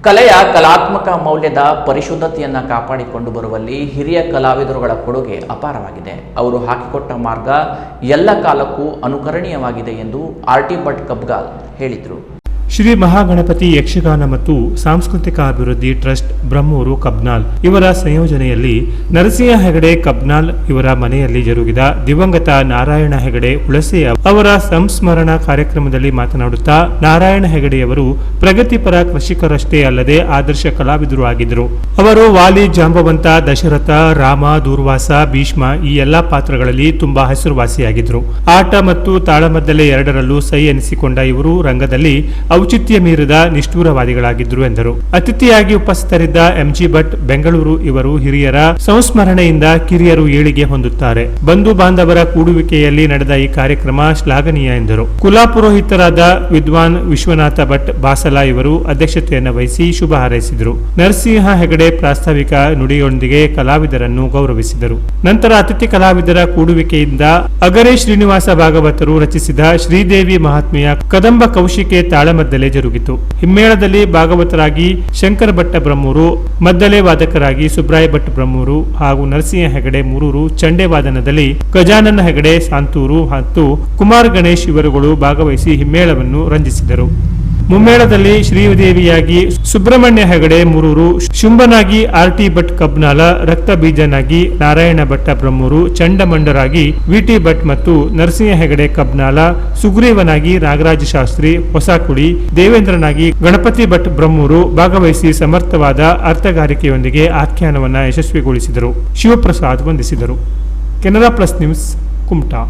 ಕಲೆಯ ಕಲಾತ್ಮಕ ಮೌಲ್ಯದ ಪರಿಶುದ್ಧತೆಯನ್ನು ಕಾಪಾಡಿಕೊಂಡು ಬರುವಲ್ಲಿ ಹಿರಿಯ ಕಲಾವಿದರುಗಳ ಕೊಡುಗೆ ಅಪಾರವಾಗಿದೆ. ಅವರು ಹಾಕಿಕೊಟ್ಟ ಮಾರ್ಗ ಎಲ್ಲ ಕಾಲಕ್ಕೂ ಅನುಕರಣೀಯವಾಗಿದೆ ಎಂದು ಆರ್.ಟಿ. ಭಟ್ ಕಬ್ಗಾಲ್ ಹೇಳಿದರು. ಶ್ರೀ ಮಹಾಗಣಪತಿ ಯಕ್ಷಗಾನ ಮತ್ತು ಸಾಂಸ್ಕೃತಿಕ ಅಭಿವೃದ್ಧಿ ಟ್ರಸ್ಟ್ ಬ್ರಹ್ಮೂರು ಕಬ್ನಾಲ್ ಇವರ ಸಂಯೋಜನೆಯಲ್ಲಿ ನರಸಿಂಹ ಹೆಗಡೆ ಕಬ್ನಾಲ್ ಇವರ ಮನೆಯಲ್ಲಿ ಜರುಗಿದ ದಿವಂಗತ ನಾರಾಯಣ ಹೆಗಡೆ ಹುಳಸೆಯ ಅವರ ಸಂಸ್ಮರಣ ಕಾರ್ಯಕ್ರಮದಲ್ಲಿ ಮಾತನಾಡುತ್ತಾ ನಾರಾಯಣ ಹೆಗಡೆಯವರು ಪ್ರಗತಿಪರ ಕೃಷಿಕರಷ್ಟೇ ಅಲ್ಲದೆ ಆದರ್ಶ ಕಲಾವಿದರು ಆಗಿದ್ದರು. ಅವರು ವಾಲಿ, ಜಾಂಬವಂತ, ದಶರಥ, ರಾಮ, ದೂರ್ವಾಸ, ಭೀಷ್ಮ ಈ ಎಲ್ಲಾ ಪಾತ್ರಗಳಲ್ಲಿ ತುಂಬಾ ಹೆಸರುವಾಸಿಯಾಗಿದ್ದರು. ಆಟ ಮತ್ತು ತಾಳಮದ್ದಲೆ ಎರಡರಲ್ಲೂ ಸೈ ಎನಿಸಿಕೊಂಡ ಇವರು ರಂಗದಲ್ಲಿ ಔಚಿತ್ಯ ಮೀರಿದ ನಿಷ್ಠೂರವಾದಿಗಳಾಗಿದ್ದರು ಎಂದರು. ಅತಿಥಿಯಾಗಿ ಉಪಸ್ಥಿತರಿದ್ದ ಎಂಜಿ ಭಟ್ ಬೆಂಗಳೂರು ಇವರು ಹಿರಿಯರ ಸಂಸ್ಮರಣೆಯಿಂದ ಕಿರಿಯರು ಏಳಿಗೆ ಹೊಂದುತ್ತಾರೆ. ಬಂಧು ಬಾಂಧವರ ಕೂಡುವಿಕೆಯಲ್ಲಿ ನಡೆದ ಈ ಕಾರ್ಯಕ್ರಮ ಶ್ಲಾಘನೀಯ ಎಂದರು. ಕುಲಾಪುರೋಹಿತರಾದ ವಿದ್ವಾನ್ ವಿಶ್ವನಾಥ ಭಟ್ ಬಾಸಲ ಇವರು ಅಧ್ಯಕ್ಷತೆಯನ್ನು ವಹಿಸಿ ಶುಭ ಹಾರೈಸಿದರು. ನರಸಿಂಹ ಹೆಗಡೆ ಪ್ರಾಸ್ತಾವಿಕ ನುಡಿಯೊಂದಿಗೆ ಕಲಾವಿದರನ್ನು ಗೌರವಿಸಿದರು. ನಂತರ ಅತಿಥಿ ಕಲಾವಿದರ ಕೂಡುವಿಕೆಯಿಂದ ಅಗರೆ ಶ್ರೀನಿವಾಸ ಭಾಗವತರು ರಚಿಸಿದ ಶ್ರೀದೇವಿ ಮಹಾತ್ಮೆಯ ಕದಂಬ ಕೌಶಿಕೆ ತಾಳಮದ್ದಲೆ ಜರುಗಿತು. ಹಿಮ್ಮೇಳದಲ್ಲಿ ಭಾಗವತರಾಗಿ ಶಂಕರ ಭಟ್ಟ ಬ್ರಹ್ಮೂರು, ಮದ್ದಲೆ ವಾದಕರಾಗಿ ಸುಬ್ರಾಯ ಭಟ್ ಬ್ರಹ್ಮೂರು ಹಾಗೂ ನರಸಿಂಹ ಹೆಗಡೆ ಮೂರೂರು, ಚಂಡೆ ವಾದನದಲ್ಲಿ ಗಜಾನನ ಹೆಗಡೆ ಸಾಂತೂರು ಮತ್ತು ಕುಮಾರ್ ಗಣೇಶ್ ಇವರುಗಳು ಭಾಗವಹಿಸಿ ಹಿಮ್ಮೇಳವನ್ನು ರಂಜಿಸಿದರು. ಮುಮ್ಮೇಳದಲ್ಲಿ ಶ್ರೀದೇವಿಯಾಗಿ ಸುಬ್ರಹ್ಮಣ್ಯ ಹೆಗಡೆ ಮೂರೂರು, ಶುಂಭನಾಗಿ ಆರ್.ಟಿ. ಭಟ್ ಕಬ್ನಾಲ, ರಕ್ತ ಬೀಜನಾಗಿ ನಾರಾಯಣ ಭಟ್ಟ ಬ್ರಹ್ಮೂರು, ಚಂಡಮಂಡರಾಗಿ ವಿ.ಟಿ. ಭಟ್ ಮತ್ತು ನರಸಿಂಹ ಹೆಗಡೆ ಕಬ್ನಾಲ, ಸುಗ್ರೀವನಾಗಿ ನಾಗರಾಜ ಶಾಸ್ತ್ರಿ ಹೊಸಕುಡಿ, ದೇವೇಂದ್ರನಾಗಿ ಗಣಪತಿ ಭಟ್ ಬ್ರಹ್ಮೂರು ಭಾಗವಹಿಸಿ ಸಮರ್ಥವಾದ ಅರ್ಥಗಾರಿಕೆಯೊಂದಿಗೆ ಆಖ್ಯಾನವನ್ನು ಯಶಸ್ವಿಗೊಳಿಸಿದರು. ಶಿವಪ್ರಸಾದ್ ವಂದಿಸಿದರು. Canara plus news, Kumta.